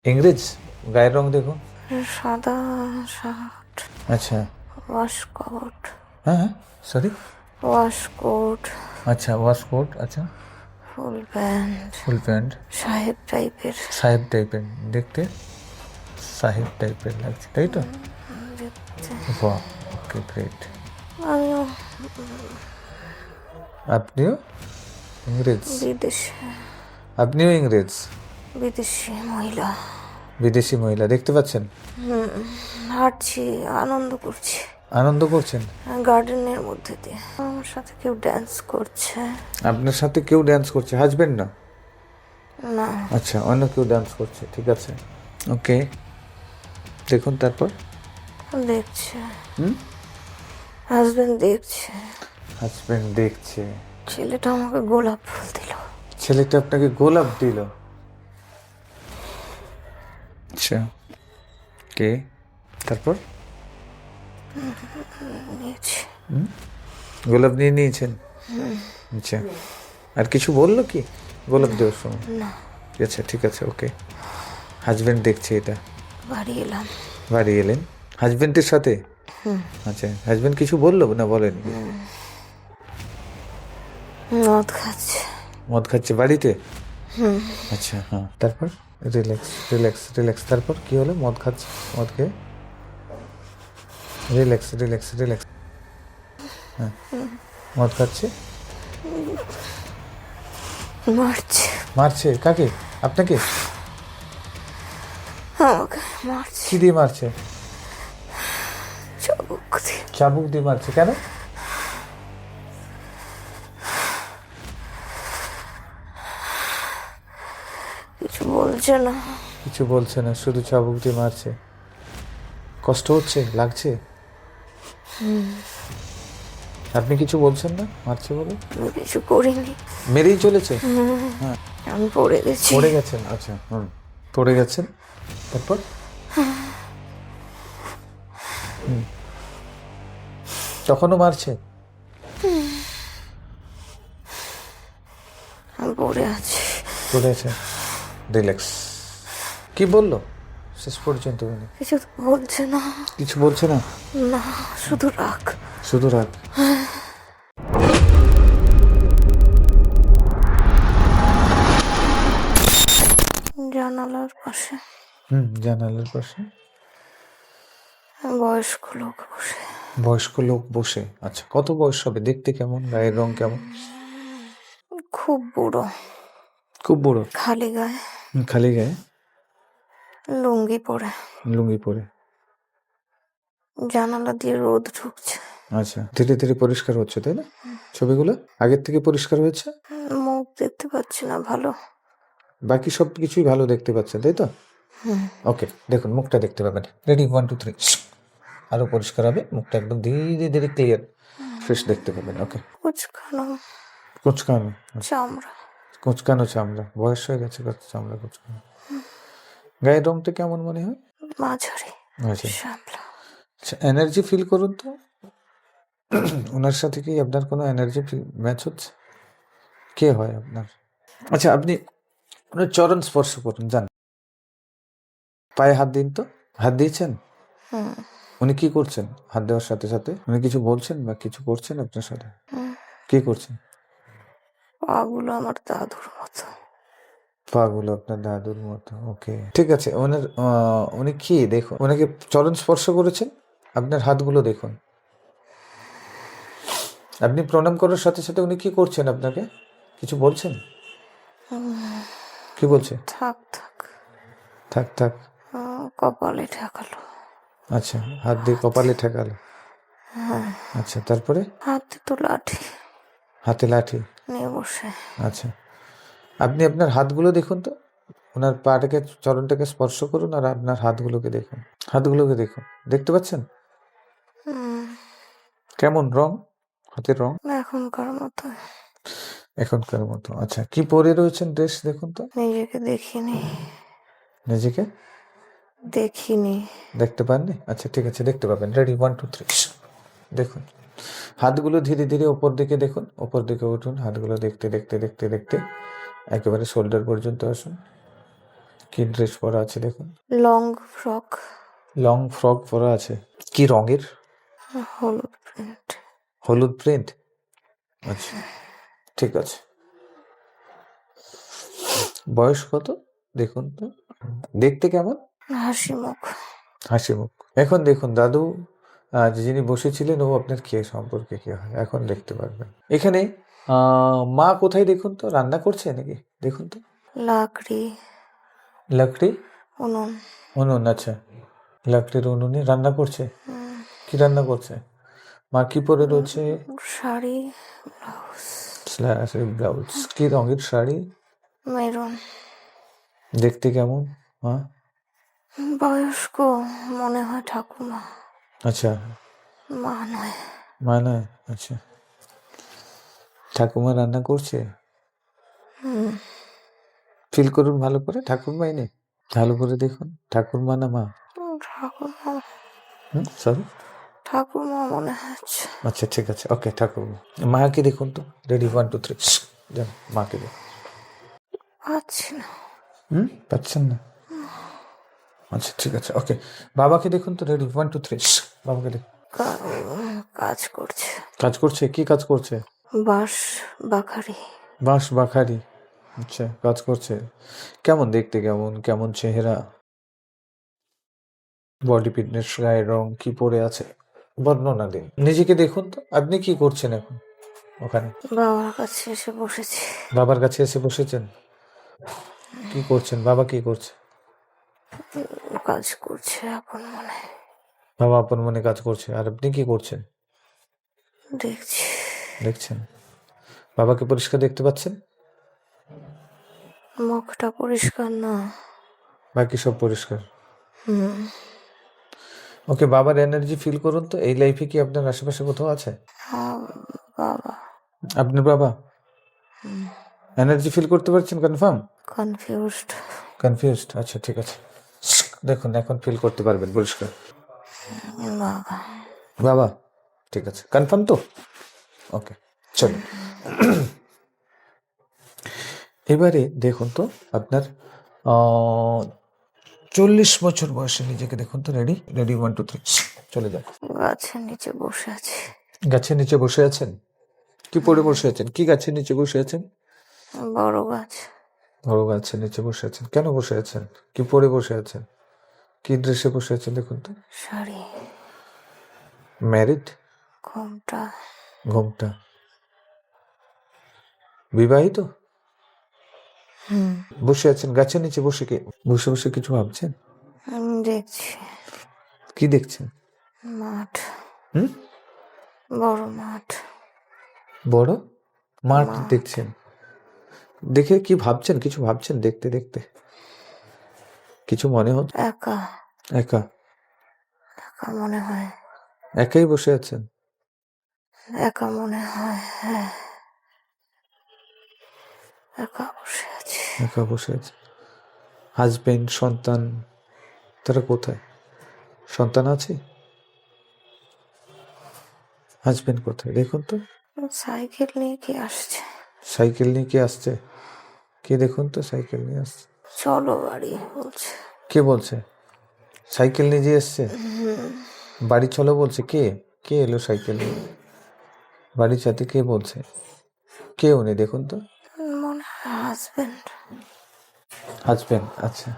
ইংরেজ? গায়ের রং দেখুন। সাদা শার্ট, আচ্ছা। ওয়াশকোট, হ্যাঁ হ্যাঁ, সরি। ওয়াশকোট, আচ্ছা, ওয়াশকোট। আচ্ছা, ফুল প্যান্ট, ফুল প্যান্ট। সাহেব টাইপের সাহেব টাইপের দেখতে, সাহেব টাইপের লাগছে, তাই তো? দেখতে। বাহ, ওকে, গ্রেট। আমিও আপনিও ইংরেজ? বিদেশি আপনিও ইংরেজ? বিদেশি মহিলা। বিদেশি মহিলা দেখতে পাচ্ছেন? হাঁটছি, আনন্দ করছি আনন্দ করছেন? গার্ডেনের মধ্যে দিয়ে। আমার সাথে কেউ ড্যান্স করছে। আপনার সাথে কেউ ড্যান্স করছে? হাজবেন্ড না? না, আচ্ছা, অন্য কেউ ড্যান্স করছে, ঠিক আছে, ওকে। দেখুন তারপর। দেখছে, হুম, হাজবেন্ড দেখছে। হাজবেন্ড দেখছে। ছেলেটা আমাকে গোলাপ ফুল দিল। ছেলেটা আপনাকে গোলাপ দিল? আচ্ছা, কে? তারপর? নিয়েছি। গোলাপ নিয়ে নিয়েছেন? আচ্ছা, আর কিছু বললো কি গোলাপ দেওয়ার সময়? না, আচ্ছা, ঠিক আছে, ওকে। হাজবেন্ড দেখছে এটা। বাড়ি এলাম। বাড়ি এলেন হাজবেন্ডের সাথে? আচ্ছা, হাজবেন্ড কিছু বললো না, বলেন? মদ খাচ্ছে। মদ খাচ্ছে বাড়িতে? আচ্ছা, হ্যাঁ, তারপর? Relax relax relax. তারপর কি হলো? মদ খাচ্ছে, মদ খেয়ে রিল্যাক্স রিল্যাক্স রিল্যাক্স। হ্যাঁ, মদ খাচ্ছে, মারছে, মারছে। কাকে? আপনাকে? আমাকে মারছে কি দিয়ে মারছে? চাবুক দিয়ে। চাবুক দিয়ে মারছে? কেন? কিছু বলছে না। কিছু বলছে না, শুধু চাবুক দিয়ে মারছে। কষ্ট হচ্ছে, লাগছে? আপনি কিছু বলছেন না মারছে বলে? আমি কিছু করিনি, মেরেই চলেছে? হ্যাঁ, আমি পড়ে গেছি। পড়ে গেছেন? আচ্ছা, পড়ে গেছেন, তারপর? তখনও মারছে? আমি পড়ে আছি। পড়ে আছে, রিল্যাক্স। কি বললো শেষ পর্যন্ত উনি? কিছু তো বলছে না। কিছু বলছে না? না, শুধু রাগ। শুধু রাগ? জানালার পাশে জানালার পাশে বয়স্ক লোক বসে। বয়স্ক লোক বসে? আচ্ছা, কত বয়স হবে? দেখতে কেমন? গায়ের রং কেমন? খুব বুড়ো, খুব বুড়ো? খালি গায়ে, খালি গায়ে, লুঙ্গি পরে। লুঙ্গি পরে? জানালা দিয়ে রোদ ঢুকছে। আচ্ছা, ধীরে ধীরে পরিষ্কার হচ্ছে, তাই না? ছবিগুলো আগের থেকে পরিষ্কার হয়েছে? মুখ দেখতে পাচ্ছি না ভালো। বাকি সব কিছুই ভালো দেখতে পাচ্ছেন, তাই তো? ওকে, দেখুন মুখটা দেখতে পাবেন। রেডি, 1 2 3। আরো পরিষ্কার হবে মুখটা, একদম ধীরে ধীরে ক্লিয়ার ফ্রেশ দেখতে পাবেন। ওকে। কুচকানো কুচকানো? চামড়া। কুচকানো চামড়া? বয়স হয়ে গেছে, চামড়া কুচকানো। গায়ের রংটা কেমন মনে হয়? মাঝারি, আচ্ছা, শ্যামলা। আচ্ছা, এনার্জি ফিল করুন তো। ওনার সাথে কি আপনার কোনো এনার্জি ম্যাচ হচ্ছে? কে হয় আপনার? আচ্ছা, আপনি ওনার চরণ স্পর্শ করুন, যান। পায়ে হাত দিন তো। হাত দিয়েছেন? উনি কি করছেন হাত দেওয়ার সাথে সাথে? উনি কিছু বলছেন বা কিছু করছেন আপনার সাথে? কি করছেন? পাগুলো আমার দাদুর মতো। পাগুলো আপনার দাদুর মতো? ওকে, ঠিক আছে। ওনার উনি কি দেখুন, ওনাকে চরণ স্পর্শ করেছেন? আপনার হাতগুলো দেখুন। আপনি প্রণাম করার সাথে সাথে উনি কি করছেন আপনাকে? কিছু বলছেন? কি বলছে? থাক থাক। থাক থাক? কপালে ঠেকালো। আচ্ছা, হাত দিয়ে কপালে ঠেকালো। আচ্ছা, তারপরে? হাতে তো লাঠি হাতে লাঠি? নিয়ে বসে। আচ্ছা, আপনি আপনার হাতগুলো দেখুন তো। ওনার পাটাকে, চরণটাকে স্পর্শ করুন, আর আপনার হাতগুলোকে দেখুন। হাতগুলোকে দেখুন, দেখতে পাচ্ছেন কেমন রং? হাতের রং এখনকার মতো। এখনকার মতো? আচ্ছা, কি পরে রয়েছেন ড্রেস দেখুন তো। নিজেকে দেখিনি, নিজেকে দেখিনি। দেখতে পাননি? আচ্ছা, ঠিক আছে, দেখতে পাবেন। রেডি, 1 2 3। দেখুন হাতগুলো ধীরে ধীরে ওপর দিকে দেখুন, ওপর দিকে উঠুন। হাতগুলো দেখতে দেখতে দেখতে দেখতে একেবারে শোল্ডার পর্যন্ত আসুন। কি ড্রেস পরা আছে দেখুন, লং ফ্রক, লং ফ্রক পরা আছে। কি রঙের? হলুদ প্রিন্ট। হলুদ প্রিন্ট। আচ্ছা, ঠিক আছে। বয়স কত দেখুন তো, দেখতে কেমন? হাসি মুখ। হাসি মুখ। এখন দেখুন দাদু, যিনি বসেছিলেন ও আপনার কে সম্পর্কে কে হয় এখন দেখতে পারবেন। এখানে মা কোথায় দেখুন তো, রান্না করছে নাকি দেখুন তো। লাকড়ি, লাকড়ি, উনুন। উনুন, আচ্ছা লাকড়ির উনুনে রান্না করছে। কি রান্না করছে? মা কি পরে রয়েছে? শাড়ি, ব্লাউজ। কি রঙের শাড়ি? মেরুন। দেখতে কেমন মা? বয়স্ক, মনে হয় ঠাকুমা, আচ্ছা, মা নয়। মা নয়, আচ্ছা। ঠাকুমা রান্না করছে। ফিল করুন ভালো করে, ঠাকুরমা এনে ভালো করে দেখুন, ঠাকুরমা না মা? ঠাকুমা, সরি, ঠাকুমা মনে হচ্ছে। আচ্ছা ঠিক আছে, ওকে ঠাকুরমা। মাকে দেখুন তো, রেডি 1 2 3 যান, মাকে দেখুন। পাচ্ছি না। পাচ্ছেন না? আচ্ছা ঠিক আছে, ওকে। বাবাকে দেখুন তো, রেডি 1 2 3 বাবাকে দেখুন। কাজ করছে। কাজ করছে? কি কাজ করছে? বাঁশ বাখারি। বাঁশ বাখারি, আচ্ছা কাজ করছে। কেমন দেখতে, কেমন কেমন চেহারা, বডি ফিটনেস, গায়ের রং, কি পরে আছে বর্ণনা দিন। নিজেকে দেখুন তো, আপনি কি করছেন এখন ওখানে? বাবার কাছে এসে বসেছি। বাবার কাছে এসে বসেছেন? কি করছেন? বাবা কি করছে? কাজ করছে আপন মনে। বাবা আপন মনে কাজ করছে, আর আপনি কি করছেন? দেখছি। দেখছেন। বাবাকে পরিষ্কার দেখতে পাচ্ছেন? মুখটা পরিষ্কার না, বাকি সব পরিষ্কার। ওকে, বাবার এনার্জি ফিল করুন তো। এই লাইফে কি আপনার আশেপাশে কোথাও আছে? বাবা। আপনার বাবা? এনার্জি ফিল করতে পারছেন কনফার্ম? কনফিউজড। কনফিউজড, আচ্ছা ঠিক আছে। দেখুন এখন ফিল করতে পারবেন পরিষ্কার। বাবা। বাবা, ঠিক আছে, কনফার্ম তো? ওকে, চলো। এবারে দেখুন তো আপনার 40 বছর বয়সে নিজেকে দেখুন তো। রেডি রেডি 1 2 3 চলে যান। গাছের নিচে বসে আছি। গাছের নিচে বসে আছেন? কি পড়ে বসে আছেন? কি গাছের নিচে বসে আছেন? বড় গাছ। বড় গাছের নিচে বসে আছেন। কেন বসে আছেন? কি পরে বসে আছেন? কি ড্রেসে বসে আছেন দেখুন তো। শাড়ি। ম্যারিড? ঘোমটা। ঘোমটা। বিবাহিত? বসে আছেন গাছের নিচে বসে, কে বসে বসে কিছু ভাবছেন? আমি দেখছি কি দেখছেন? মাঠ। হুম, বড় মাঠ। বড় মাঠ দেখছেন। দেখে কি ভাবছেন? কিছু ভাবছেন দেখতে দেখতে? কিছু মনে হচ্ছে? একা একা? একা মনে হয়। একাই বসে আছেন? একা মনে হয়, হ্যাঁ। একা বসে আছি। একা বসে আছে। হাজবেন্ড, সন্তান, তারা কোথায়? সন্তান আছে? হাজবেন্ড কোথায় দেখুন তো। সাইকেল নিয়ে কি আসছে? সাইকেল নিয়ে কে আসছে? কে দেখুন তো সাইকেল নিয়ে আসছে। চলো বাড়ি বলছে। কে বলছে? সাইকেল নিয়ে যে এসছে? বাড়ি চলো বলছে? কে কে এলো সাইকেল নিয়ে? বাড়ির সাথে কে বলছে? কে উনি দেখুন তো। মনে হয় হাজবেন্ড। হাজবেন্ড, আচ্ছা।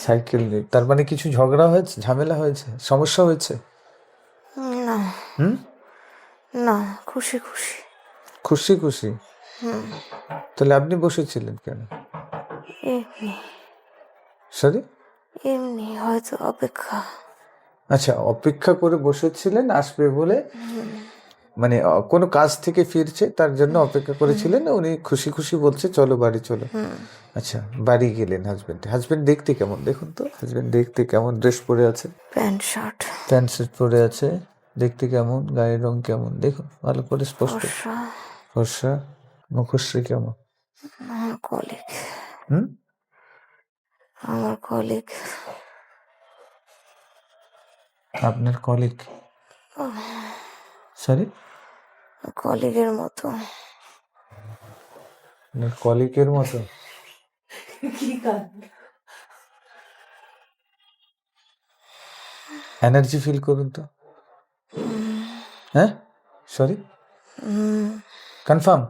সাইকেল নিয়ে, তার মানে কিছু ঝগড়া হয়েছে, ঝামেলা হয়েছে, সমস্যা হয়েছে? না। হুম, না, খুশি খুশি। খুশি খুশি। তাহলে আপনি বসেছিলেন কেন? এমনি সরি, এমনি হয়তো অপেক্ষা। আচ্ছা, অপেক্ষা করে বসেছিলেন আসবে বলে, মানে কোনো কাজ থেকে ফিরছে তার জন্য অপেক্ষা করেছিলেন, উনি খুশি খুশি বলছে চলো বাড়ি চলো। আচ্ছা, বাড়ি গেলেন। হাজবেন্ড দেখতে কেমন দেখুন তো। হাজবেন্ড দেখতে কেমন? ড্রেস পরে আছে? Pant shirt. প্যান্ট শার্ট পরে আছে। দেখতে কেমন? গায়ের রং কেমন দেখুন ভালো করে স্পষ্ট। ফর্সা। ফর্সা। মুখশ্রী কেমন? আমার কলিগ। হুম, আমার কলিগ। আপনার কলিগ? সরি, কলিগের মতো। আপনার কলিগের মতো? এনার্জি ফিল করুন তো। হ্যাঁ, সরি, কনফার্ম।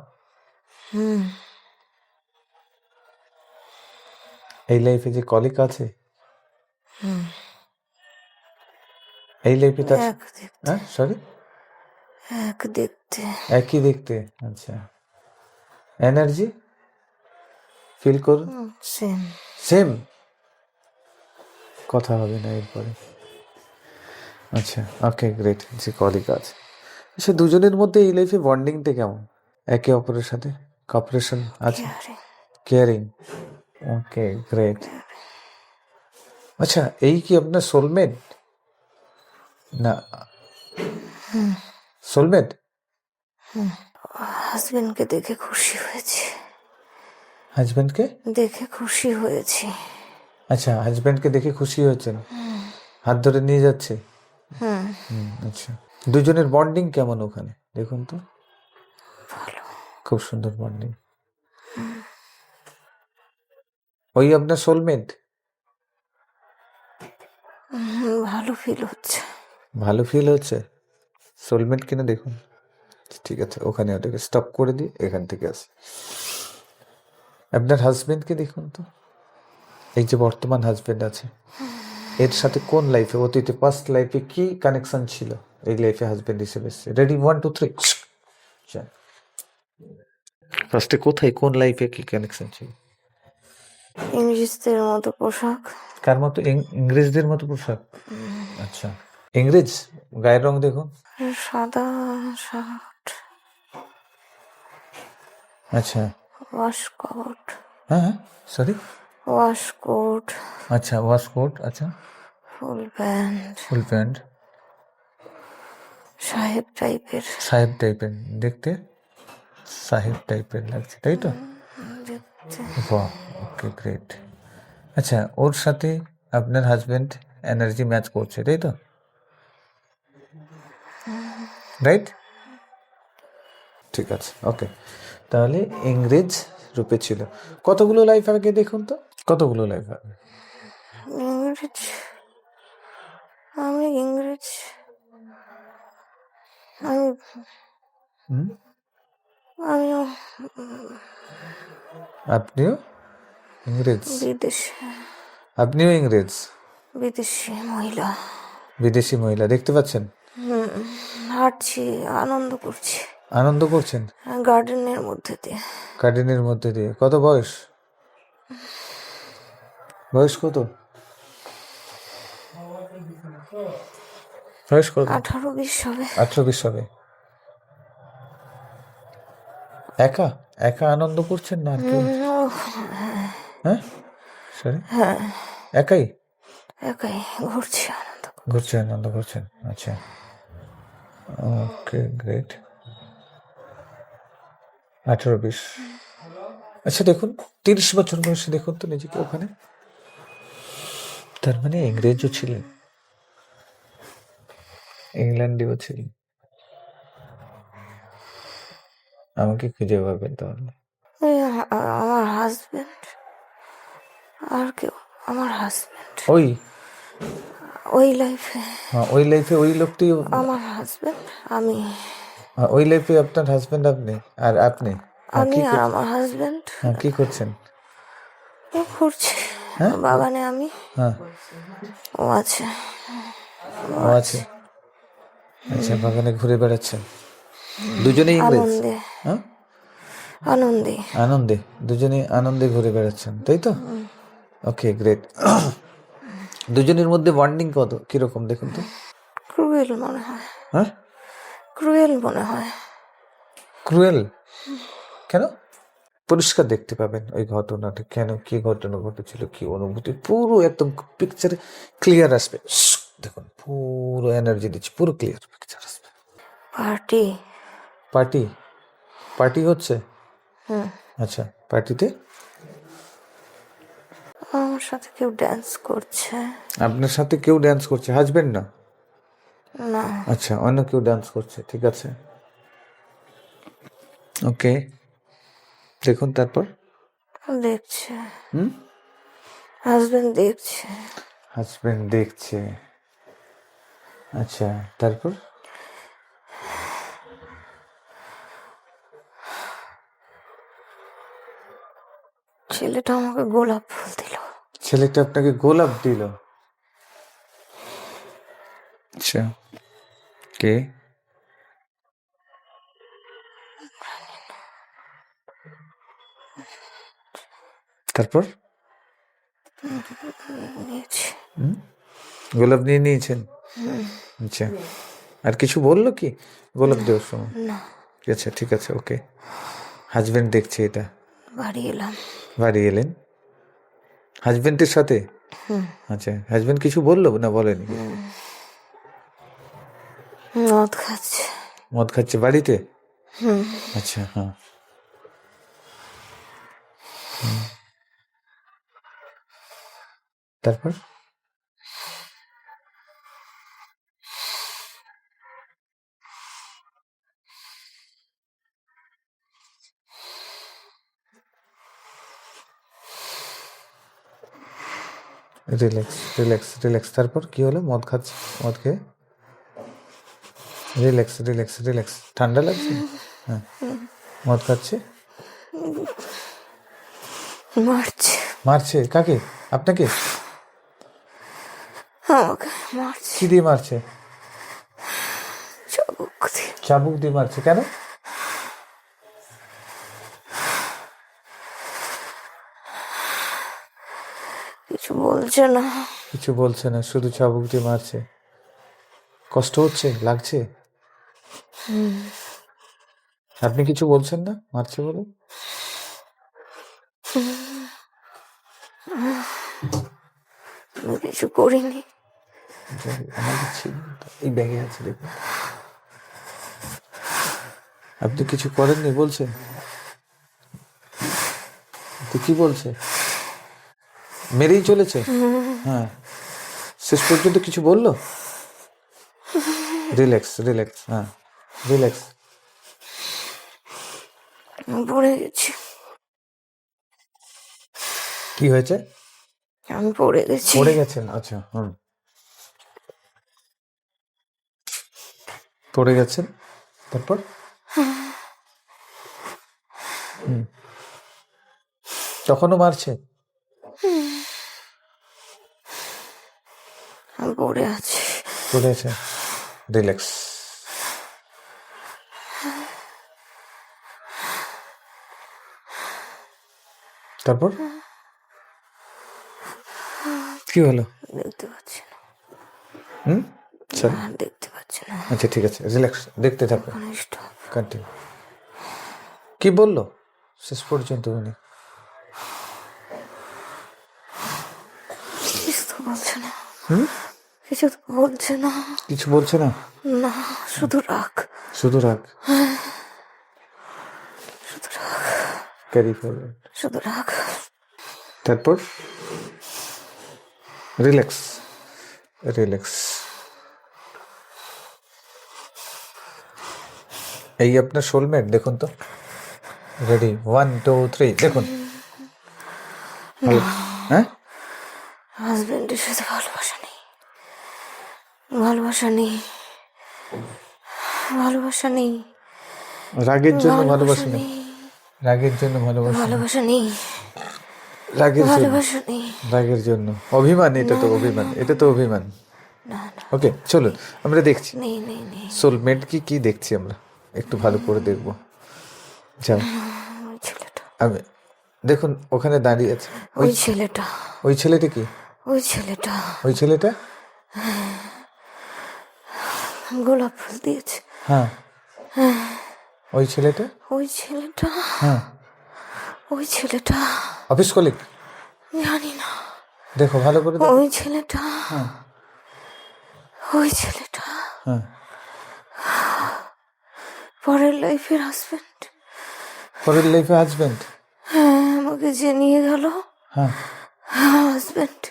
এই লাইফে যে কলিগ আছে, এই লাইফে তার, এক দেখতে, হ্যাঁ সরি, এক দেখতে। একই দেখতে। আচ্ছা, এনার্জি ফিল করুন, সেম। সেম। কথা হবে না এরপরে। আচ্ছা, ওকে, গ্রেট, যে কলিগ আছে। আচ্ছা, দুজনের মধ্যে এই লাইফে বন্ডিংটা কেমন? একে অপরের সাথে কপারেশন আছে, কেয়ারিং। কেয়ারিং। ওকে, গ্রেট। আচ্ছা, এই কি আপনার সোলমেট? না, সোলমেট? হাজবেন্ডকে দেখে খুশি হয়েছি, হাজবেন্ডকে দেখে খুশি হয়েছি। আচ্ছা, হাজবেন্ডকে দেখে খুশি হয়েছেন, হাত ধরে নিয়ে যাচ্ছে। আচ্ছা, দুজনের বন্ডিং কেমন ওখানে দেখুন তো। ভালো। খুব সুন্দর বন্ডিং। ওই আপনার সোলমেট? ভালো ফিল হচ্ছে। ভালো ফিল হচ্ছে। সোলমেট কিনা দেখুন। ঠিক আছে, ওখানে ওটাকে স্টপ করে দিই, এখান থেকে আসি। আপনার হাজবেন্ডকে দেখুন তো। এই যে বর্তমান হাজবেন্ড আছে, এর সাথে কোন লাইফে, অতীতে পাস্ট লাইফে কি কানেকশন ছিল এই লাইফে হাজবেন্ড হিসেবে? রেডি, 1 2 3। ফার্স্টে কোথায়, কোন লাইফে কি কানেকশন ছিল? ইংরেজদের মতো পোশাক। কার মতো? ইংরেজদের মতো পোশাক। আচ্ছা, ইংরেজ, গায়ের রং দেখুন। সাদা শার্ট, আচ্ছা, ওয়াশকোট, হ্যাঁ হ্যাঁ, সরি, ওয়াশকোট, আচ্ছা, ওয়াশকোট, আচ্ছা, ফুল প্যান্ট, ফুল প্যান্ট, সাহেব টাইপের সাহেব টাইপের দেখতে, সাহেব টাইপের লাগছে, তাই তো? দেখতে। বাহ, ওকে, গ্রেট। আচ্ছা, ওর সাথে আপনার হাজবেন্ড এনার্জি ম্যাচ করছে, তাই তো? রাইট, ঠিক আছে, ওকে। তাহলে ইংরেজ রূপে ছিল। কতগুলো লাইফ আগে দেখুন তো, কতগুলো লাইফ আগে? ইংরেজ, আমি ইংরেজ, আমি হুম, আমিও আপনিও ইংরেজ? বিদেশি, আপনিও ইংরেজ, বিদেশি মহিলা। বিদেশি মহিলা দেখতে পাচ্ছেন, হাঁটছি, আনন্দ করছি আনন্দ করছেন গার্ডেনের মধ্যে দিয়ে। গার্ডেনের মধ্যে দিয়ে। কত বয়স? বয়স কত? বয়স কত? 18-20 হবে। 18-20 হবে। একা একা আনন্দ করছেন না আর কেউ? হ্যাঁ, সরি, একাই একাই ঘুরছি, আনন্দ করছি। ঘুরছেন, আনন্দ করছেন। আচ্ছা, ওকে, গ্রেট। 18-20। আচ্ছা, দেখুন 30 বছর বয়সে দেখুন তো নিজেকে ওখানে। তার মানে ইংরেজও ছিলেন, ইংল্যান্ডেও ছিলেন। আমাকে খুঁজে পাবেন তাহলে। এই আমার হাজবেন্ড, আর কেউ? আমার হাজবেন্ড ওই, ওই লাইফে, হ্যাঁ, ওই লাইফে ওই লোকটি, আমার হাজবেন্ড, আমি, ওই লাইফে আপনার হাজবেন্ড আপনি, আর আপনি, হ্যাঁ, আমি কি আর করছেন? আমার হাজবেন্ড হ্যাঁ, কি করছেন? ঘুরছি হ্যাঁ, বাগানে। আমি, হ্যাঁ, ও আছে, ও আছে। আচ্ছা, বাগানে ঘুরে বেড়াচ্ছেন, দুজনেই ইংরেজ? আনন্দে, হ্যাঁ, আনন্দে। আনন্দে, দুজনেই আনন্দে ঘুরে বেড়াচ্ছেন, তাই তো? ওকে, গ্রেট। দুজনের মধ্যে বন্ডিং কত, কিরকম দেখুন তো। ক্রুয়েল মনে হয়, হ্যাঁ, ক্রুয়েল মনে হয়। ক্রুয়েল কেন? পরিষ্কার দেখতে পাবেন ওই ঘটনাটা, কেন, কি ঘটনা ঘটেছিল, কি অনুভূতি, পুরো একদম পিকচারে ক্লিয়ার আসবে। দেখুন, পুরো এনার্জি দিচ্ছে, পুরো ক্লিয়ার পিকচার আসবে। পার্টি, পার্টি, পার্টি হচ্ছে? আচ্ছা, পার্টিতে আমার সাথে কেউ ড্যান্স করছে। আপনার সাথে কেউ ড্যান্স করছে? হাজবেন্ড না? না, আচ্ছা, অন্য কেউ ড্যান্স করছে, ঠিক আছে, ওকে, দেখুন তারপর। দেখছে, হাজবেন্ড দেখছে। হাজবেন্ড দেখছে, আচ্ছা, তারপর? ছেলেটা আমাকে গোলাপ ফুল দিল। ছেলেটা আপনাকে গোলাপ দিল? আচ্ছা, কে? তারপর? নিয়েছি। গোলাপ নিয়ে নিয়েছেন? আচ্ছা, আর কিছু বললো কি গোলাপ দেওয়ার সময়? না, আচ্ছা, ঠিক আছে, ওকে। হাজবেন্ড দেখছে এটা? বাড়ি এলাম। বাড়ি এলেন হাজবেন্ডের সাথে? আচ্ছা, হাজবেন্ড কিছু বললো না বলেনি? মদ খাচ্ছে। মদ খাচ্ছে বাড়িতে? আচ্ছা, হ্যাঁ। তারপর? Relax, relax, relax. তারপর কি হলো? মদ খাচ্ছে, মদ খেয়ে? Relax, relax, relax. ঠান্ডা লাগছে? হ্যাঁ। মদ খাচ্ছে, মারছে। মারছে? কাকে? আপনাকে? আমাকে মারছে কি দিয়ে মারছে? চাবুক দিয়ে। চাবুক দিয়ে মারছে? কেন? কিছু বলছে না। কিছু বলছে না, শুধু চাবুক দিয়ে মারছে। কষ্ট হচ্ছে, লাগছে? আপনি কিছু বলছেন না মারছে বলে? আমি কিছু করিনি। আমাদের ছিল তো, এই ব্যাগে আছে দেখুন। আপনি কিছু করেননি বলছেন? তো কি বলছে? মেরেই চলেছে? হ্যাঁ। শেষ পর্যন্ত কিছু বললো? রিল্যাক্স, রিল্যাক্স, হ্যাঁ, রিল্যাক্স। আমি পড়ে গেছি। কি হয়েছে? আমি পড়ে গেছি। পড়ে গেছেন? আচ্ছা, পড়ে গেছেন, তারপর? তখনও মারছে? আমি পড়ে আছি। পড়ে আছে? রিল্যাক্স। তারপর কি হলো? দেখতে পাচ্ছি না। সরি। দেখতে পাচ্ছি না। আচ্ছা, ঠিক আছে, রিল্যাক্স, দেখতে থাকো, স্টপ। কন্টিনিউ। কি বললো শেষ পর্যন্ত উনি? কিছু তো বলছে না। কিছু তো বলছে না। কিছু বলছে না? না, শুধু রাগ। শুধু রাগ? শুধু রাগ। Carry forward. শুধু রাগ। তারপর? Relax, relax. এই আপনার সোলমেট, দেখুন তো। রেডি, 1 2 3, দেখুন। হ্যাঁ, হাজবেন্ডের সাথে ভালোবাসা নেই। ভালোবাসা নেই। ভালোবাসা নেই। রাগের জন্য ভালোবাসা নেই? রাগের জন্য ভালোবাসা নেই? ভালোবাসা নেই। রাগের জন্য? ভালোবাসা নেই। রাগের জন্য অভিমান? এটা তো অভিমান, এটা তো অভিমান। না না, ওকে, চলুন আমরা দেখছি নেই নেই নেই। সোলমেট কি দেখছি আমরা, একটু ভালো করে দেখবো। যাও, ওই ছেলেটা। আমি দেখুন ওখানে দাঁড়িয়ে আছে ওই ছেলেটা। ওই ছেলেটা কি? ওই ছেলেটা ওই ছেলেটা? গোলাপ ফুল দিয়েছে। হ্যাঁ, ওই ছেলেটা? ওই ছেলেটা। হ্যাঁ, ওই ছেলেটা। Office colleague? জানি না। দেখো ভালো করে দেখো। ওই ছেলেটা। হ্যাঁ, ওই ছেলেটা হ্যাঁ। পরের লাইফের হাজবেন্ড। পরের লাইফে হাজবেন্ড? হ্যাঁ, আমাকে যে নিয়ে গেল হ্যাঁ। হাজবেন্ড।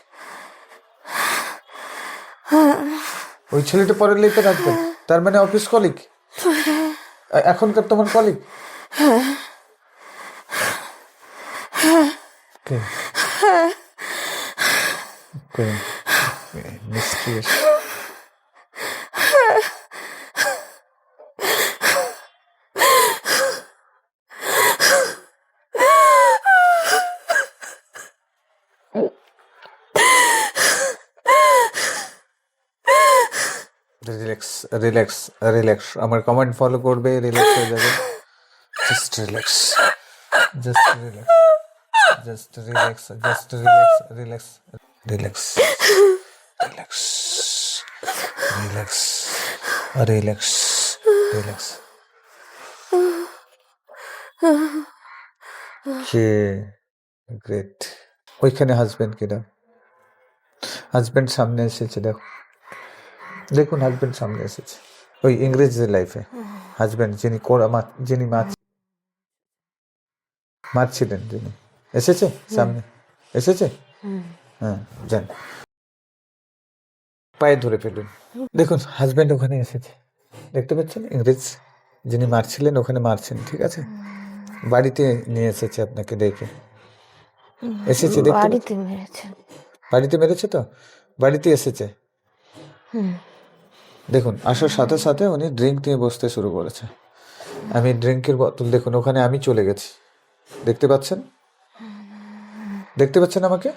ওই ছেলেটা পরের লাইফে হাজবেন্ড, তার মানে অফিস কলিগ? এখনকার তোমার কলিগ? কে? কে? মিস্ট্রি। Relax, relax, relax. আমার কমান্ড ফলো করবে, রিল্যাক্স হয়ে যাবে। Just relax, just relax, just relax, just relax, relax, relax, relax, relax, relax, relax. কে গ্রেট। ওইখানে হাজবেন্ড কিনা, হাজবেন্ড সামনে এসেছে, দেখো দেখুন, হাজবেন্ড সামনে এসেছে। ওই ইংরেজদের লাইফে হাজবেন্ড যিনি যিনি মারছিলেন, যিনি এসেছে সামনে, এসেছে। হ্যাঁ, যান, পায়ে ধরে ফেলুন। দেখুন হাজবেন্ড ওখানে এসেছে, দেখতে পাচ্ছেন? ইংরেজ যিনি মারছিলেন ওখানে মারছেন, ঠিক আছে? বাড়িতে নিয়ে এসেছে আপনাকে ডেকে, এসেছে, দেখতে বাড়িতে মেরেছে। বাড়িতে মেরেছে তো, বাড়িতে এসেছে। দেখুন আসার সাথে সাথে উনি ড্রিঙ্ক নিয়ে বসতে শুরু করেছে। আমি ড্রিঙ্কের বোতল, দেখুন ওখানে আমি চলে গেছি, দেখতে পাচ্ছেন? দেখতে পাচ্ছেন আমাকে?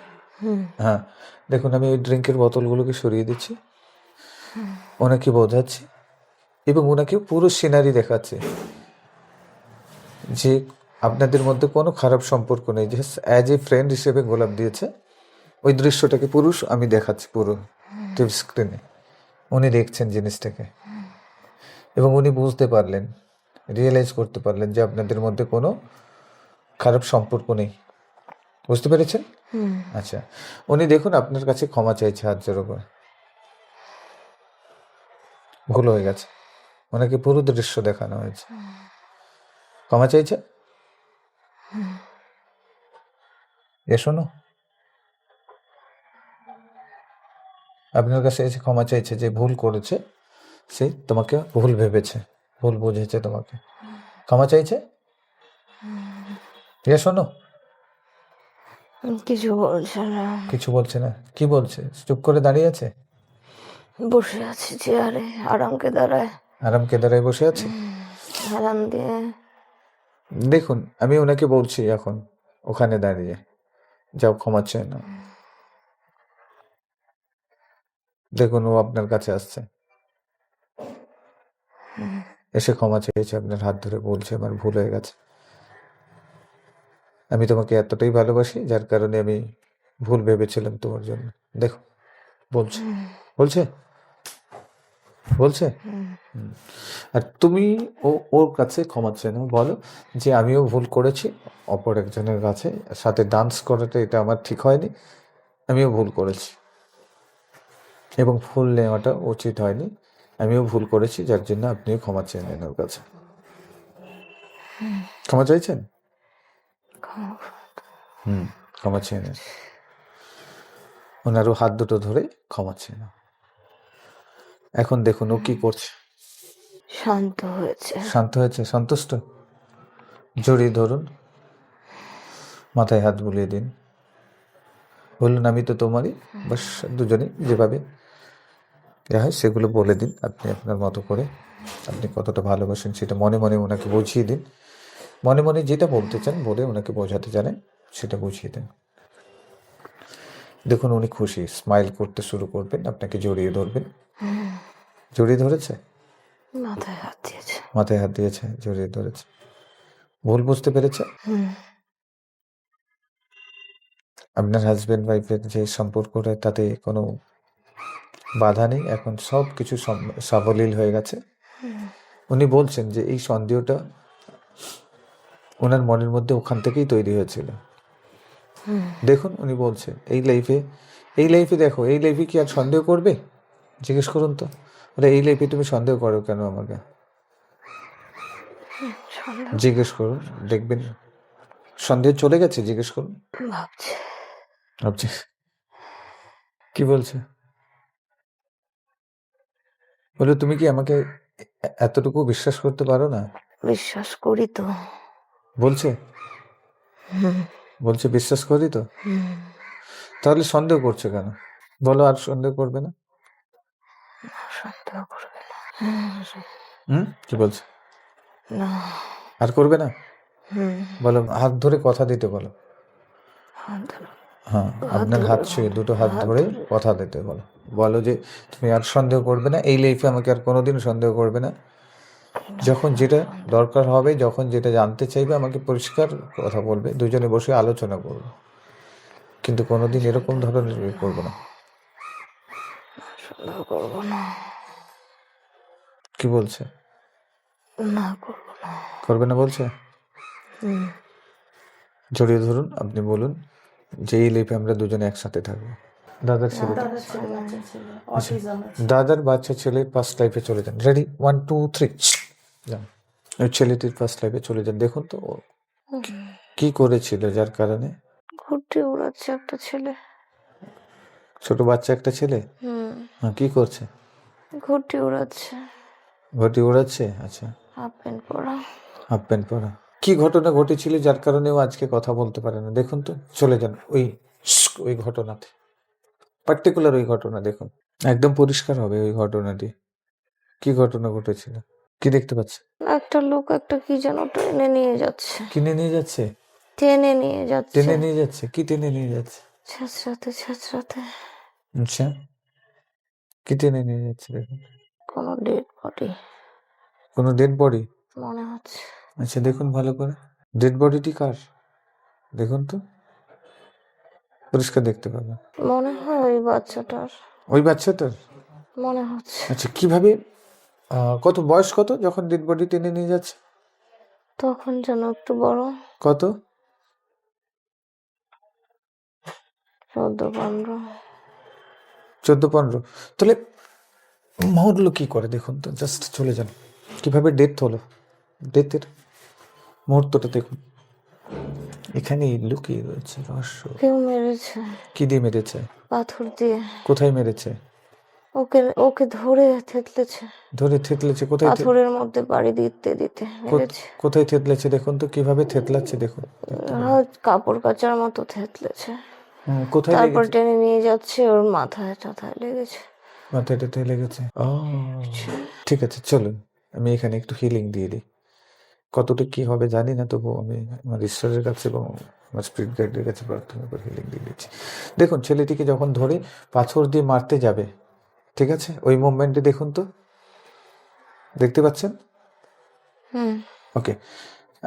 হ্যাঁ, দেখুন আমি ওই ড্রিঙ্কের বোতলগুলোকে সরিয়ে দিচ্ছি, ওনাকে বোঝাচ্ছি এবং ওনাকে পুরো সিনারি দেখাচ্ছি যে আপনাদের মধ্যে কোনো খারাপ সম্পর্ক নেই, যে অ্যাজ এ ফ্রেন্ড হিসেবে গোলাপ দিয়েছে। ওই দৃশ্যটাকে পুরুষ আমি দেখাচ্ছি পুরো টিভি স্ক্রিনে। উনি দেখছেন জিনিসটাকে এবং উনি বুঝতে পারলেন, রিয়েলাইজ করতে পারলেন যে আপনাদের মধ্যে কোনো খারাপ সম্পর্ক নেই। বুঝতে পেরেছেন? আচ্ছা, উনি দেখুন আপনার কাছে ক্ষমা চাইছে হাত জোড়ো করে, ভুল হয়ে গেছে। ওনাকে পুরো দৃশ্য দেখানো হয়েছে, ক্ষমা চাইছে। এ শোনো, আপনার কাছে এসে ক্ষমা চাইছে যে ভুল করেছে, সে তোমাকে ভুল ভেবেছে, ভুল বুঝেছে তোমাকে, ক্ষমা চাইছে। এ শোনো, কিছু বলছে না, কিছু বলছে না। কি বলছে? চুপ করে দাঁড়িয়ে আছে, বসে আছে চেয়ারে, আরামকে দাঁড়ায়, আরামকে দাঁড়ায় বসে আছে। আরাম দিয়ে। দেখুন আমি ওনাকে বলছি এখন ওখানে দাঁড়িয়ে, যাও ক্ষমা চেয়ে নাও। দেখুন ও আপনার কাছে আসছে, এসে ক্ষমা চেয়েছে, আপনার হাত ধরে বলছে আমার ভুল হয়ে গেছে, আমি তোমাকে এতটাই ভালোবাসি যার কারণে আমি ভুল ভেবেছিলাম তোমার জন্য। দেখো বলছে, বলছে, বলছে। আর তুমি ওর কাছে ক্ষমা চেয়ে নাও, বলো যে আমিও ভুল করেছি অপর একজনের কাছে, সাথে ডান্স করাটা এটা আমার ঠিক হয়নি, আমিও ভুল করেছি এবং ফুল নেওয়াটা উচিত হয়নি, আমিও ভুল করেছি, যার জন্য আপনিও ক্ষমা চেয়ে নেন ওর কাছে। ক্ষমা চাইছেন? ক্ষমা চেয়ে নেন, ওনারও হাত দুটো ধরে ক্ষমা চেয়ে নাও। এখন দেখুন ও কি করছে, শান্ত হয়েছে, শান্ত হয়েছে, সন্তুষ্ট। জড়িয়ে ধরুন, মাথায় হাত বুলিয়ে দিন, বলুন আমি তো তোমারই, বাস দুজনেই যেভাবে যা হয় সেগুলো বলে দিন আপনি আপনার মতো করে, আপনি কতটা ভালোবাসেন সেটা মনে মনে ওনাকে বুঝিয়ে দিন, মনে মনে যেটা বলতে চান বলে ওনাকে বোঝাতে জানেন সেটা বুঝিয়ে দেন। দেখুন উনি খুশি, স্মাইল করতে শুরু করবেন, আপনাকে জড়িয়ে ধরবেন। জড়িয়ে ধরেছে, মাথায় হাত দিয়েছে, মাথায় হাত দিয়েছে, জড়িয়ে ধরেছে, ভুল বুঝতে পেরেছে। আপনার হাজব্যান্ড ওয়াইফের যে সম্পর্কটা তাতে কোনো বাধা নেই, এখন সব কিছু সাবলীল হয়ে গেছে। উনি বলছেন যে এই সন্দেহটা ওনার মনের মধ্যে ওখান থেকেই তৈরি হয়েছিল। দেখুন উনি বলছে এই লাইফে দেখো, এই লাইফে কি আর সন্দেহ করবে? জিজ্ঞেস করুন তো, আরে এই লাইফে তুমি সন্দেহ করো কেন আমাকে? জিজ্ঞেস করুন, দেখবেন সন্দেহ চলে গেছে। জিজ্ঞেস করুন, ভাবছে, ভাবছে কি বলছে, বলে তুমি কি আমাকে এতটুকু বিশ্বাস করতে পারো না? বিশ্বাস করি তো, বলছে, বলছে বিশ্বাস করি তো, তাহলে সন্দেহ করছে কেন? বলো আর সন্দেহ করবে না। সন্দেহ করবে না, কি বলছে? না, আর করবে না? বলো হাত ধরে কথা দিতে বলো, হাত ধরো, হ্যাঁ, হাত আপনার ধরে হাত ছুঁয়ে দুটো হাত হাত ধরে ধরে কথা দিতে বলো। বলো যে তুমি আর সন্দেহ করবে না, এই লাইফে আমাকে আর কোনোদিন সন্দেহ করবে না। যখন যেটা দরকার হবে, যখন যেটা জানতে চাইবে আমাকে পরিষ্কার কথা বলবে, দুজনে বসে আলোচনা করবো, কিন্তু কোনোদিন এরকম ধরনের ইয়ে করবো না। সন্দেহ করবো না, কি বলছে? না করবো না। করবে না বলছে? হুম। জড়িয়ে ধরুন, আপনি বলুন যে এই লাইফে আমরা দুজনে একসাথে থাকবো। দাদার ছেলে, আচ্ছা, দাদার বাচ্চা ছেলের ফার্স্ট লাইফে চলে যান। রেডি, 1 2 3 যান। ওই ছেলেটির ফার্স্ট লাইফে চলে যান। দেখুন তো ও কি করেছিল যার কারণে। ঘুরতে উড়াচ্ছে একটা ছেলে। ছোট বাচ্চা একটা ছেলে, হ্যাঁ, কি করছে? ঘুরতে উড়াচ্ছে, ঘটি ওড়াচ্ছে। আচ্ছা, হাফ প্যান্ট পরা। হাফ প্যান্ট পরা। কি ঘটনা ঘটেছিল যার কারণে ও আজকে কথা বলতে পারে না? দেখুন তো, চলে যান ওই ঘটনাতে, পার্টিকুলার ওই ঘটনা দেখুন, একদম পরিষ্কার হবে ওই ঘটনাটি। কি ঘটনা ঘটেছিল? কি দেখতে পাচ্ছে? একটা লোক একটা কি যেন টেনে নিয়ে যাচ্ছে, কিনে নিয়ে যাচ্ছে, টেনে নিয়ে যাচ্ছে, টেনে নিয়ে যাচ্ছে। কি টেনে নিয়ে যাচ্ছে? ছেঁচড়াতে ছেঁচড়াতে। আচ্ছা, কি টেনে নিয়ে যাচ্ছে দেখুন? কোনো ডেড বডি কোনো ডেড বডি? মনে হচ্ছে। আচ্ছা, দেখুন ভালো করে, ডেড বডিটি কার? দেখুন তো, পরিষ্কার দেখতে পাবেন। মনে হয় ওই বাচ্চাটার, ওই বাচ্চাটার? মনে হচ্ছে। আচ্ছা, কিভাবে, কত বয়স, কত যখন ডেড বডি টেনে নিয়ে যাচ্ছে? তখন যেন একটু বড়, কত? 14-15। 14-15? তাহলে মরলো কি করে দেখুন তো, জাস্ট চলে যান। কিভাবে ডেথ হলো, ডেথের মুহূর্তটা দেখুন। এখানেই লুকিয়ে রয়েছে রহস্য। কেউ মেরেছে, কি দিয়ে মেরেছে? পাথর দিয়ে। কোথায় মেরেছে? ওকে ওকে ধরে থেতলেছে, ধরে থেতলেছে? কোথায় পাথরের মধ্যে বাড়ি দিতে দিতে মেরেছে। কোথায় থেতলেছে দেখুন তো, কিভাবে থেতলাচ্ছে দেখুন। কাপড় কাচার মতো থেতলেছে। কোথায় তারপর লেগেছে? টেনে নিয়ে যাচ্ছে, ওর মাথায় টাথায় লেগেছে। মাথায় টাথায় লেগেছে। ও, ঠিক আছে, চলুন আমি এখানে একটু হিলিং দিয়ে দিই। কতটা কি হবে জানি না, তবু আমি আমার ঈশ্বরের কাছে এবং আমার স্পিরিট গাইডের কাছে প্রার্থনা করে হিলিং দিয়ে দিচ্ছি। দেখুন, ছেলেটিকে যখন ধরে পাথর দিয়ে মারতে যাবে, ঠিক আছে, ওই মুভমেন্টে দেখুন তো, দেখতে পাচ্ছেন? ওকে,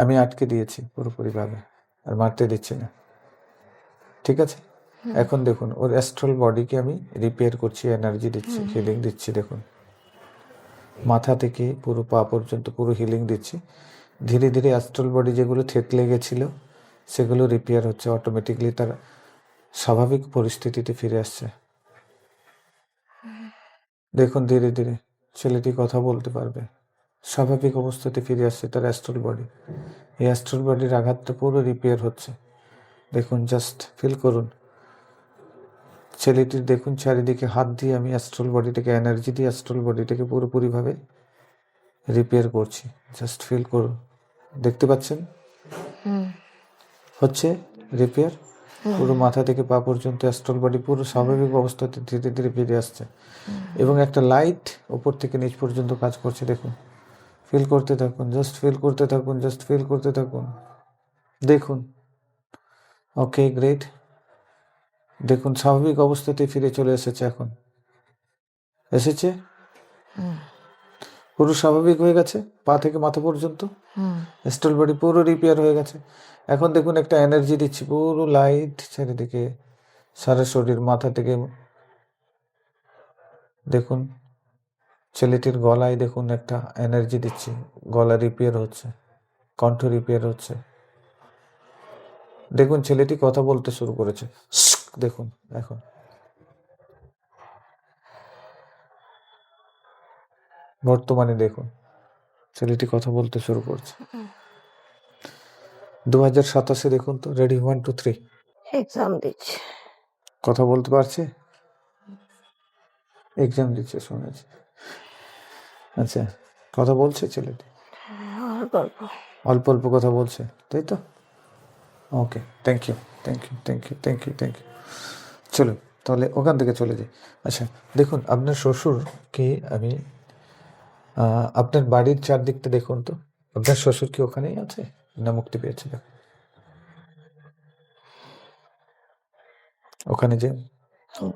আমি আটকে দিয়েছি পুরোপুরিভাবে, আর মারতে দিচ্ছি না, ঠিক আছে? এখন দেখুন, ওর অ্যাস্ট্রাল বডিকে আমি রিপেয়ার করছি, এনার্জি দিচ্ছি, হিলিং দিচ্ছি। দেখুন, মাথা থেকে পুরো পা পর্যন্ত পুরো হিলিং দিচ্ছি। ধীরে ধীরে অ্যাস্ট্রাল বডি যেগুলো থেতলে গেছিলো সেগুলো রিপেয়ার হচ্ছে, অটোমেটিকলি তার স্বাভাবিক পরিস্থিতিতে ফিরে আসছে। দেখুন, ধীরে ধীরে ছেলেটি কথা বলতে পারবে, স্বাভাবিক অবস্থাতে ফিরে আসছে তার অ্যাস্ট্রাল বডি। এই অ্যাস্ট্রাল বডির আঘাতটা পুরো রিপেয়ার হচ্ছে। দেখুন, জাস্ট ফিল করুন ছেলেটির। দেখুন, চারিদিকে হাত দিয়ে আমি অ্যাস্ট্রাল বডিটাকে, এনার্জি দিয়ে অ্যাস্ট্রাল বডিটাকে পুরোপুরিভাবে রিপেয়ার করছি। জাস্ট ফিল করুন, দেখতে পাচ্ছেন হচ্ছে রিপেয়ার। পুরো মাথা থেকে পা পর্যন্ত অ্যাস্ট্রাল বডি পুরো স্বাভাবিক অবস্থাতে ধীরে ধীরে ফিরে আসছে, এবং একটা লাইট ওপর থেকে নিচ পর্যন্ত কাজ করছে। দেখুন, ফিল করতে থাকুন, জাস্ট ফিল করতে থাকুন, জাস্ট ফিল করতে থাকুন। দেখুন, ওকে, গ্রেট। দেখুন, স্বাভাবিক অবস্থাতে ফিরে চলে এসেছে, এখন এসেছে, পুরো স্বাভাবিক হয়ে গেছে, পা থেকে মাথা পর্যন্ত অ্যাস্ট্রাল বডি পুরো রিপেয়ার হয়ে গেছে। এখন দেখুন, একটা এনার্জি দিচ্ছি, পুরো লাইট চারিদিকে, সারা শরীর, মাথা থেকে। দেখুন, ছেলেটির গলায় দেখুন একটা এনার্জি দিচ্ছি, গলা রিপেয়ার হচ্ছে, কণ্ঠ রিপেয়ার হচ্ছে। দেখুন, ছেলেটি কথা বলতে শুরু করেছে। দেখুন, এখন বর্তমানে দেখুন ছেলেটি কথা বলতে শুরু করছে। 2027 দেখুন তো, রেডি, 1 2 3। এক্সাম দিচ্ছে, কথা বলতে পারছে, এক্সাম দিচ্ছে শুনেছি। আচ্ছা, কথা বলছে ছেলেটি, অল্প অল্প। অল্প অল্প কথা বলছে, তাই তো? Okay, thank you, thank you, thank you, thank you, thank you. চলুন তাহলে ওখান থেকে চলে যাই। আচ্ছা, দেখুন, আপনার শ্বশুরকে আমি, আপনার বাড়ির চারদিকটা দেখুন তো, আপনার শ্বশুর কি ওখানেই আছে না মুক্তি পেয়েছে? দেখুন, ওখানে যে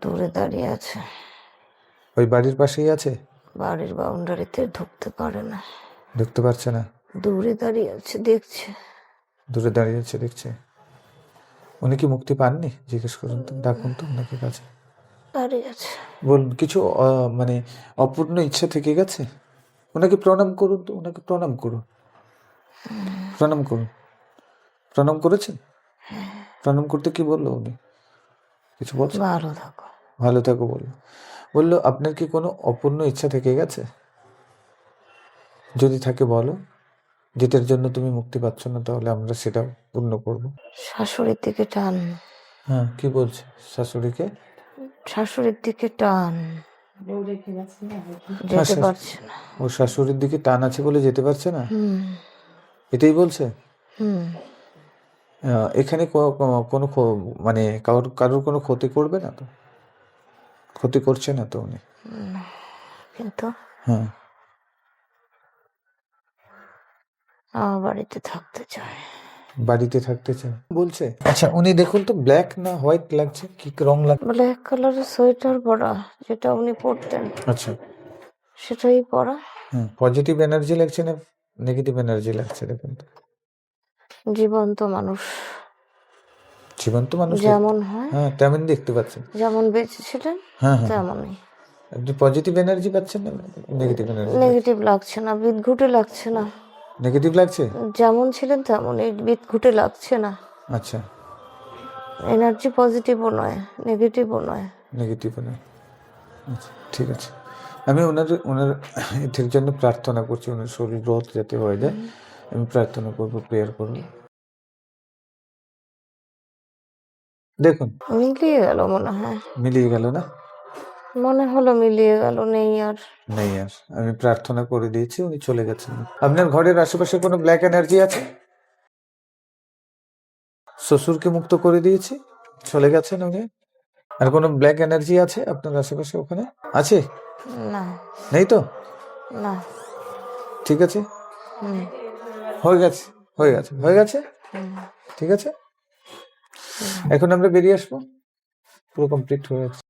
দূরে দাঁড়িয়ে আছে, ওই বাড়ির পাশেই আছে, বাড়ির বাউন্ডারিতে ঢুকতে পারে না, দেখতে পারছে না, দূরে দাঁড়িয়ে আছে, দেখছে। দূরে দাঁড়িয়ে আছে, দেখছে। উনি কি মুক্তি পাননি? জিজ্ঞেস করুন তো, ডাকুন তো ওনাকে কাছে, দাঁড়িয়ে আছে। বলুন কিছু মানে অপূর্ণ ইচ্ছা থেকে গেছে। ওনাকে প্রণাম করুন তো, ওনাকে প্রণাম করুন, প্রণাম করুন। প্রণাম করেছেন? প্রণাম করতে কি বললো উনি? কিছু বলছে? ভালো থাকো। ভালো থাকো বললো। বললো আপনার কি কোনো অপূর্ণ ইচ্ছা থেকে গেছে? যদি থাকে বলো, যেটার জন্য তুমি মুক্তি পাচ্ছ না, তাহলে আমরা সেটা পূর্ণ করব। শাশুড়ির দিকে টান, হ্যাঁ, কি বলছে? শাশুড়িকে? শাশুড়ির দিকে টান, যেতে পারছে না। ও শাশুড়ির দিকে টান আছে বলে যেতে পারছে না, হুম এটাই বলছে? হুম এখানে কোনো মানে কারোর কোনো ক্ষতি করবে না তো? ক্ষতি করছে না তো উনি? কিন্তু হ্যাঁ, আমার বাড়িতে থাকতে চায়। বাড়িতে থাকতে চায় বলছে। আচ্ছা, উনি দেখুন তো, ব্ল্যাক না হোয়াইট লাগছে, কি রং লাগছে? ব্ল্যাক কালারের সোয়েটার পরা, যেটা উনি পরতেন আচ্ছা, সেটাই পরা। হ্যাঁ, পজিটিভ এনার্জি লাগছে না নেগেটিভ এনার্জি লাগছে? দেখুন তো, জীবন্ত মানুষ, জীবন্ত মানুষ যেমন হয়, হ্যাঁ, তেমন দেখতে পাচ্ছেন। যেমন বেঁচে ছিলেন হ্যাঁ হ্যাঁ, তেমনই। আপনি পজিটিভ এনার্জি পাচ্ছেন না নেগেটিভ এনার্জি? নেগেটিভ লাগছে না, বিদঘুটে লাগছে না, নেগেটিভ লাগছে? যেমন ছিলেন তেমনই, বিদঘুটে লাগছে না। আচ্ছা, এনার্জি পজিটিভও নয়, নেগেটিভও নয়। নেগেটিভ না। আচ্ছা, ঠিক আছে। আমি ওনার এদের জন্য প্রার্থনা করছি, ওনার শরীর গ্রোথ যাতে হয়ে যায়, আমি প্রার্থনা করবো, প্রেয়ার করবো। দেখুন, মিলিয়ে গেল মনে হয়, মিলিয়ে গেল না? মনে হলো মিলিয়ে গেল, নেই আর। নেই আর। আমি প্রার্থনা করে দিয়েছি, উনি চলে গেছেন। আপনার ঘরের আশেপাশে কোনো ব্ল্যাক এনার্জি আছে? শ্বশুরকে মুক্ত করে দিয়েছি, চলে গেছেন উনি। আর কোনো ব্ল্যাক এনার্জি আছে আপনার আশেপাশে? ওখানে আছে? না নেই তো? না। ঠিক আছে, হুম হয়ে গেছে, হয়ে গেছে, হয়ে গেছে, ঠিক আছে। এখন আমরা বেরিয়ে আসবো, পুরো কমপ্লিট হয়ে গেছে।